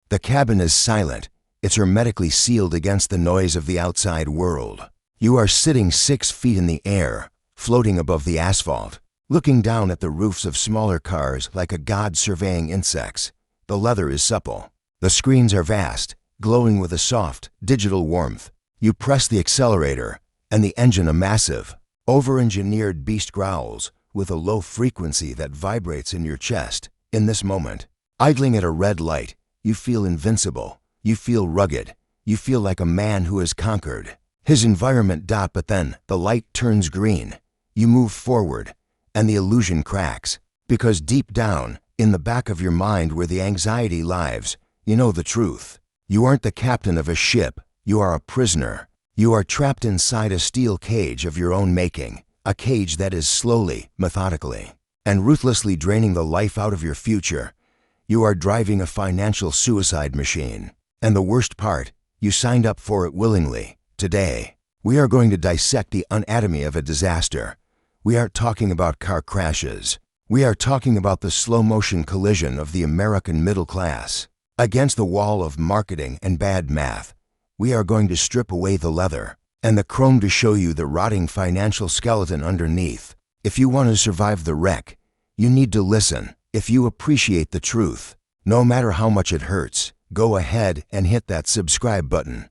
The cabin is silent. It's hermetically sealed against the noise of the outside world. You are sitting 6 feet in the air, floating above the asphalt, looking down at the roofs of smaller cars like a god surveying insects. The leather is supple. The screens are vast, glowing with a soft, digital warmth. You press the accelerator, and the engine, a massive, over-engineered beast, growls with a low frequency that vibrates in your chest. In this moment, idling at a red light, you feel invincible. You feel rugged. You feel like a man who has conquered his environment. But then the light turns green. You move forward, and the illusion cracks. Because deep down, in the back of your mind where the anxiety lives, you know the truth. You aren't the captain of a ship. You are a prisoner. You are trapped inside a steel cage of your own making, a cage that is slowly, methodically, and ruthlessly draining the life out of your future. You are driving a financial suicide machine. And the worst part, you signed up for it willingly. Today, we are going to dissect the anatomy of a disaster. We aren't talking about car crashes. We are talking about the slow-motion collision of the American middle class against the wall of marketing and bad math. We are going to strip away the leather and the chrome to show you the rotting financial skeleton underneath. If you want to survive the wreck, you need to listen. If you appreciate the truth, no matter how much it hurts, go ahead and hit that subscribe button.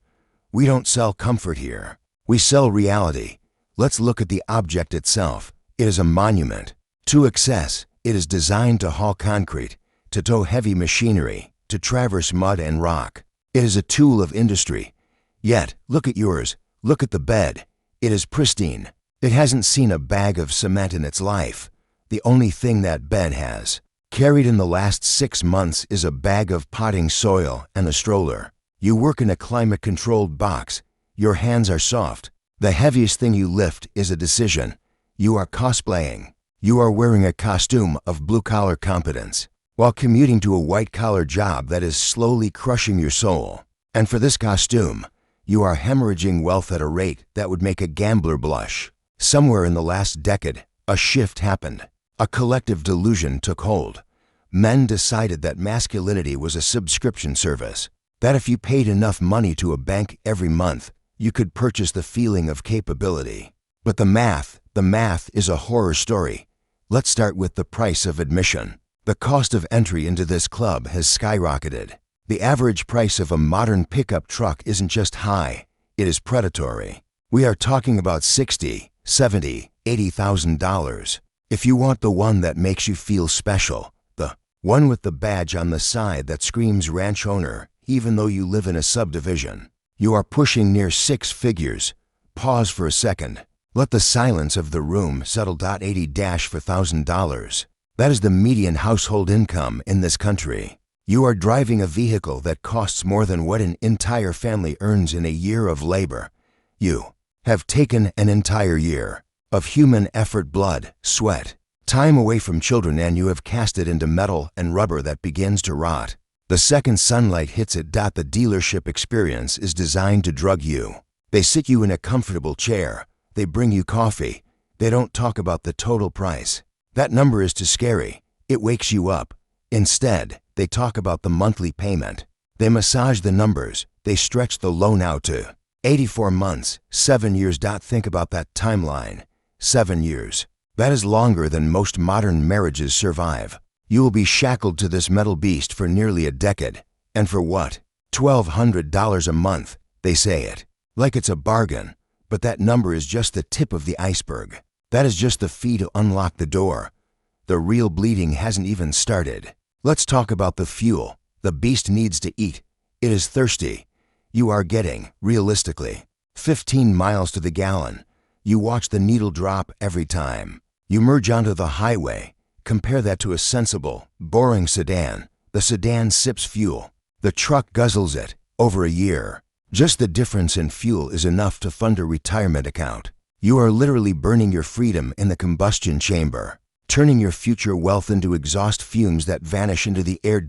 We don't sell comfort here. We sell reality. Let's look at the object itself. It is a monument to excess. It is designed to haul concrete, to tow heavy machinery, to traverse mud and rock. It is a tool of industry. Yet, look at yours. Look at the bed. It is pristine. It hasn't seen a bag of cement in its life. The only thing that bed has carried in the last 6 months is a bag of potting soil and a stroller. You work in a climate-controlled box. Your hands are soft. The heaviest thing you lift is a decision. You are cosplaying. You are wearing a costume of blue-collar competence while commuting to a white-collar job that is slowly crushing your soul. And for this costume, you are hemorrhaging wealth at a rate that would make a gambler blush. Somewhere in the last decade, a shift happened. A collective delusion took hold. Men decided that masculinity was a subscription service, that if you paid enough money to a bank every month, you could purchase the feeling of capability. But the math is a horror story. Let's start with the price of admission. The cost of entry into this club has skyrocketed. The average price of a modern pickup truck isn't just high, it is predatory. We are talking about $60,000, $70,000, $80,000. If you want the one that makes you feel special, the one with the badge on the side that screams ranch owner, even though you live in a subdivision, you are pushing near 6 figures. Pause for a second. Let the silence of the room settle. $80,000 for $1,000. That is the median household income in this country. You are driving a vehicle that costs more than what an entire family earns in a year of labor. You have taken an entire year of human effort, blood, sweat, time away from children, and you have cast it into metal and rubber that begins to rot. The second sunlight hits it. The dealership experience is designed to drug you. They sit you in a comfortable chair. They bring you coffee. They don't talk about the total price. That number is too scary. It wakes you up. Instead, they talk about the monthly payment. They massage the numbers. They stretch the loan out to 84 months, 7 years. Think about that timeline. 7 years. That is longer than most modern marriages survive. You will be shackled to this metal beast for nearly a decade. And for what? $1,200 a month. They say it like it's a bargain. But that number is just the tip of the iceberg. That is just the fee to unlock the door. The real bleeding hasn't even started. Let's talk about the fuel. The beast needs to eat. It is thirsty. You are getting, realistically, 15 miles to the gallon. You watch the needle drop every time. You merge onto the highway. Compare that to a sensible, boring sedan. The sedan sips fuel. The truck guzzles it. Over a year. Just the difference in fuel is enough to fund a retirement account. You are literally burning your freedom in the combustion chamber, turning your future wealth into exhaust fumes that vanish into the air.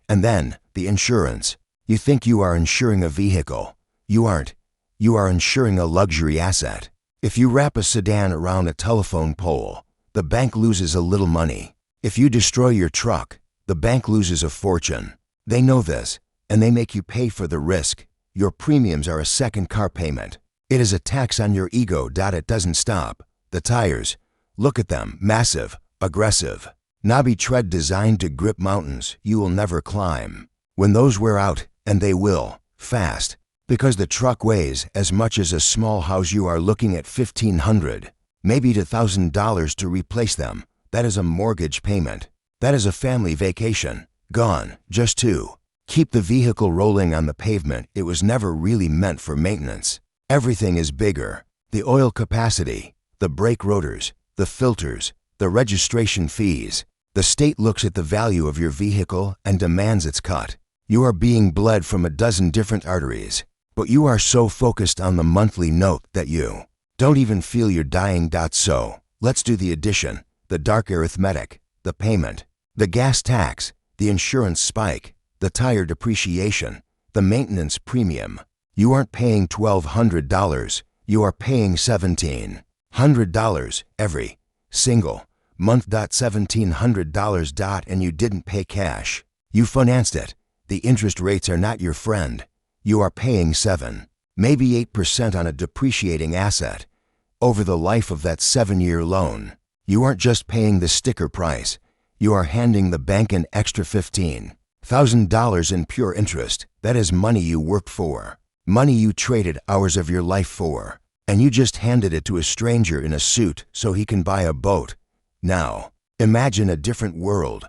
And then, the insurance. You think you are insuring a vehicle. You aren't. You are insuring a luxury asset. If you wrap a sedan around a telephone pole, the bank loses a little money. If you destroy your truck, the bank loses a fortune. They know this. and they make you pay for the risk. Your premiums are a second car payment. It is a tax on your ego. It doesn't stop. The tires, look at them, massive, aggressive. Knobby tread designed to grip mountains you will never climb. When those wear out, and they will, fast, because the truck weighs as much as a small house, you are looking at $1,500, maybe $1,000 to replace them. That is a mortgage payment. That is a family vacation. Gone, just two. Keep the vehicle rolling on the pavement. It was never really meant for maintenance. Everything is bigger. The oil capacity, the brake rotors, the filters, the registration fees. The state looks at the value of your vehicle and demands its cut. You are being bled from a dozen different arteries, but you are so focused on the monthly note that you don't even feel you're dying. So, let's do the addition, the dark arithmetic, the payment, the gas tax, the insurance spike, the tire depreciation, the maintenance premium. You aren't paying $1,200, you are paying $1,700 every single month. $1,700, and you didn't pay cash. You financed it. The interest rates are not your friend. You are paying 7, maybe 8% on a depreciating asset over the life of that 7-year loan. You aren't just paying the sticker price. You are handing the bank an extra $15,000 in pure interest. That is money you worked for, money you traded hours of your life for, and you just handed it to a stranger in a suit so he can buy a boat. Now, imagine a different world,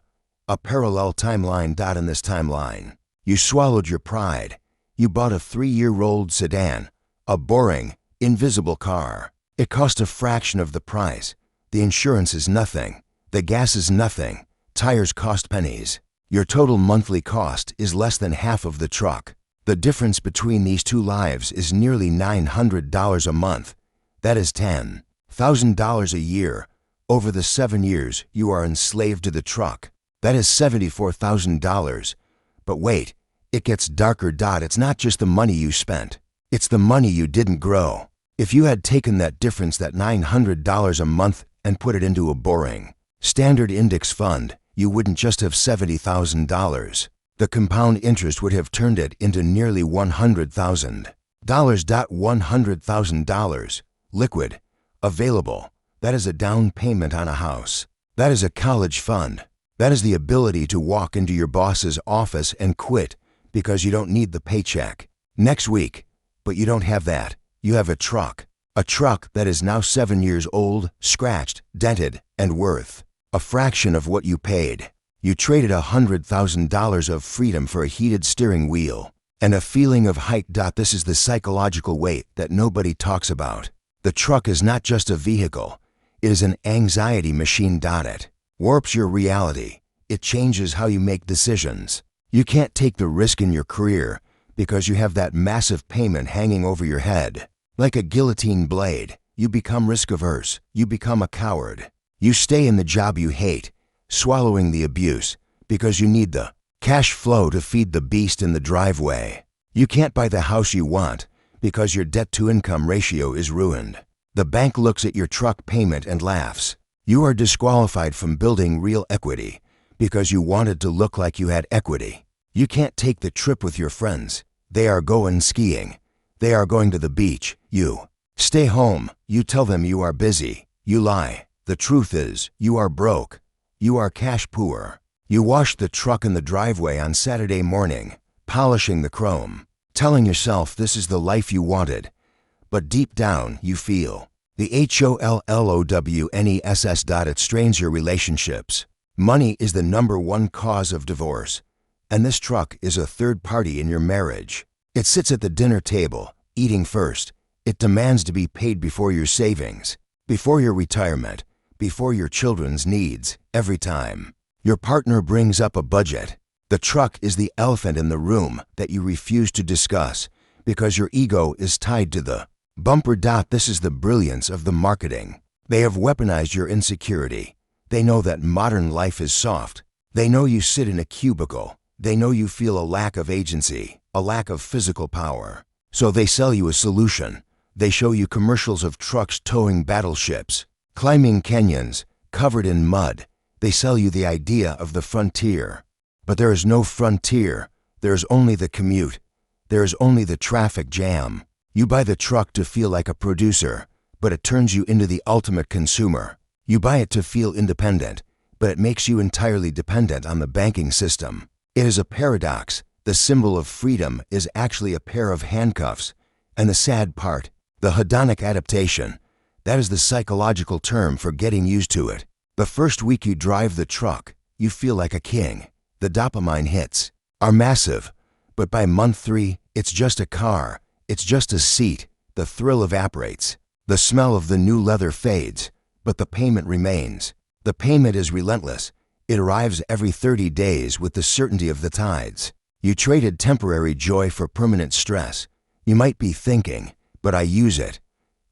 a parallel timeline. In this timeline, you swallowed your pride. You bought a 3-year-old sedan, a boring, invisible car. It cost a fraction of the price. The insurance is nothing. The gas is nothing. Tires cost pennies. Your total monthly cost is less than half of the truck. The difference between these two lives is nearly $900 a month. That is $10,000 a year. Over the 7 years, you are enslaved to the truck. That is $74,000. But wait, it gets darker. It's not just the money you spent. It's the money you didn't grow. If you had taken that difference, that $900 a month, and put it into a boring, standard index fund, you wouldn't just have $70,000. The compound interest would have turned it into nearly $100,000. $100,000. Liquid. Available. That is a down payment on a house. That is a college fund. That is the ability to walk into your boss's office and quit because you don't need the paycheck next week. But you don't have that. You have a truck. A truck that is now 7 years old, scratched, dented, and worth a fraction of what you paid. You traded $100,000 of freedom for a heated steering wheel and a feeling of height. This is the psychological weight that nobody talks about. The truck is not just a vehicle. It is an anxiety machine. It warps your reality. It changes how you make decisions. You can't take the risk in your career because you have that massive payment hanging over your head. Like a guillotine blade, you become risk-averse. You become a coward. You stay in the job you hate, swallowing the abuse because you need the cash flow to feed the beast in the driveway. You can't buy the house you want because your debt-to-income ratio is ruined. The bank looks at your truck payment and laughs. You are disqualified from building real equity because you wanted to look like you had equity. You can't take the trip with your friends. They are going skiing. They are going to the beach. You stay home. You tell them you are busy. You lie. The truth is, you are broke. You are cash poor. You washed the truck in the driveway on Saturday morning, polishing the chrome, telling yourself this is the life you wanted. But deep down, you feel the HOLLOWNESS. It strains your relationships. Money is the #1 cause of divorce. And this truck is a third party in your marriage. It sits at the dinner table, eating first. It demands to be paid before your savings, before your retirement, before your children's needs, every time. Your partner brings up a budget. The truck is the elephant in the room that you refuse to discuss because your ego is tied to the bumper. This is the brilliance of the marketing. They have weaponized your insecurity. They know that modern life is soft. They know you sit in a cubicle. They know you feel a lack of agency, a lack of physical power. So they sell you a solution. They show you commercials of trucks towing battleships, climbing canyons, covered in mud. They sell you the idea of the frontier. But there is no frontier. There's only the commute. There's only the traffic jam. You buy the truck to feel like a producer, but it turns you into the ultimate consumer. You buy it to feel independent, but it makes you entirely dependent on the banking system. It is a paradox. The symbol of freedom is actually a pair of handcuffs. And the sad part, the hedonic adaptation, that is the psychological term for getting used to it. The first week you drive the truck, you feel like a king. The dopamine hits are massive, but by month 3, it's just a car, it's just a seat. The thrill evaporates. The smell of the new leather fades, but the payment remains. The payment is relentless. It arrives every 30 days with the certainty of the tides. You traded temporary joy for permanent stress. You might be thinking, but I use it.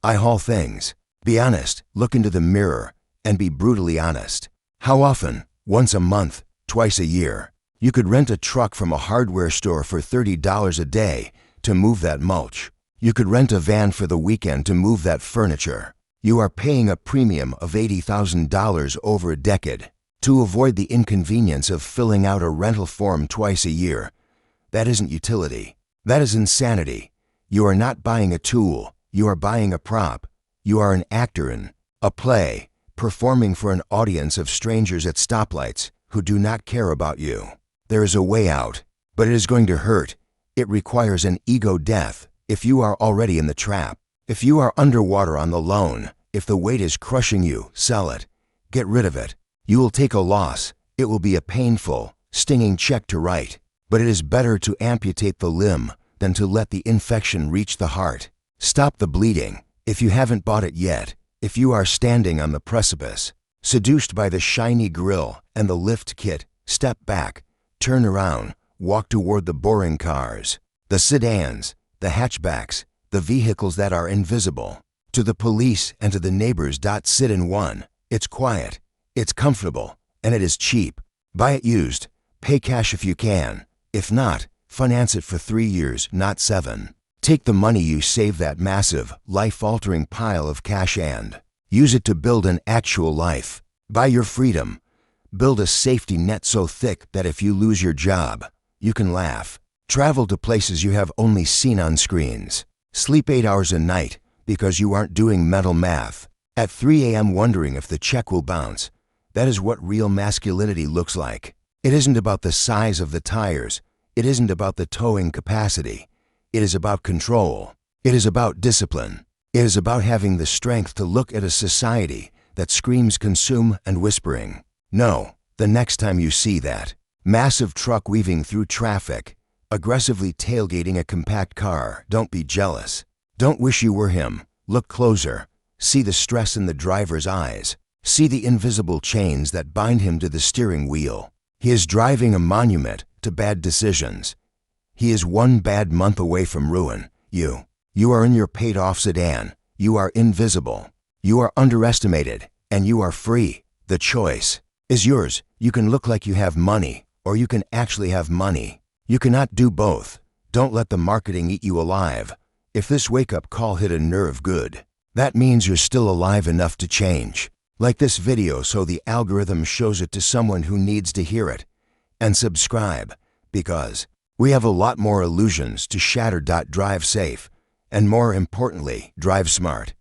I haul things. Be honest, look into the mirror, and be brutally honest. How often? Once a month? Twice a year? You could rent a truck from a hardware store for $30 a day to move that mulch. You could rent a van for the weekend to move that furniture. You are paying a premium of $80,000 over a decade to avoid the inconvenience of filling out a rental form twice a year. That isn't utility. That is insanity. You are not buying a tool. You are buying a prop. You are an actor in a play, performing for an audience of strangers at stoplights who do not care about you. There is a way out, but it is going to hurt. It requires an ego death if you are already in the trap. If you are underwater on the loan, if the weight is crushing you, sell it. Get rid of it. You will take a loss. It will be a painful, stinging check to write. But it is better to amputate the limb than to let the infection reach the heart. Stop the bleeding. If you haven't bought it yet, if you are standing on the precipice, seduced by the shiny grille and the lift kit, step back, turn around, walk toward the boring cars, the sedans, the hatchbacks, the vehicles that are invisible. To the police and to the neighbors. Sit in one. It's quiet, it's comfortable, and it is cheap. Buy it used. Pay cash if you can. If not, finance it for 3 years, not 7. Take the money you save, that massive, life-altering pile of cash, and use it to build an actual life. Buy your freedom. Build a safety net so thick that if you lose your job, you can laugh. Travel to places you have only seen on screens. Sleep 8 hours a night because you aren't doing mental math. At 3 a.m. wondering if the check will bounce. That is what real masculinity looks like. It isn't about the size of the tires. It isn't about the towing capacity. It is about control. It is about discipline. It is about having the strength to look at a society that screams consume and whispering, no, the next time you see that massive truck weaving through traffic, aggressively tailgating a compact car, don't be jealous. Don't wish you were him. Look closer. See the stress in the driver's eyes. See the invisible chains that bind him to the steering wheel. He is driving a monument to bad decisions. He is one bad month away from ruin. You are in your paid-off sedan. You are invisible. You are underestimated, and you are free. The choice is yours. You can look like you have money, or you can actually have money. You cannot do both. Don't let the marketing eat you alive. If this wake-up call hit a nerve good, that means you're still alive enough to change. Like this video so the algorithm shows it to someone who needs to hear it. And subscribe, because we have a lot more illusions to shatter. Drive safe, and more importantly, drive smart.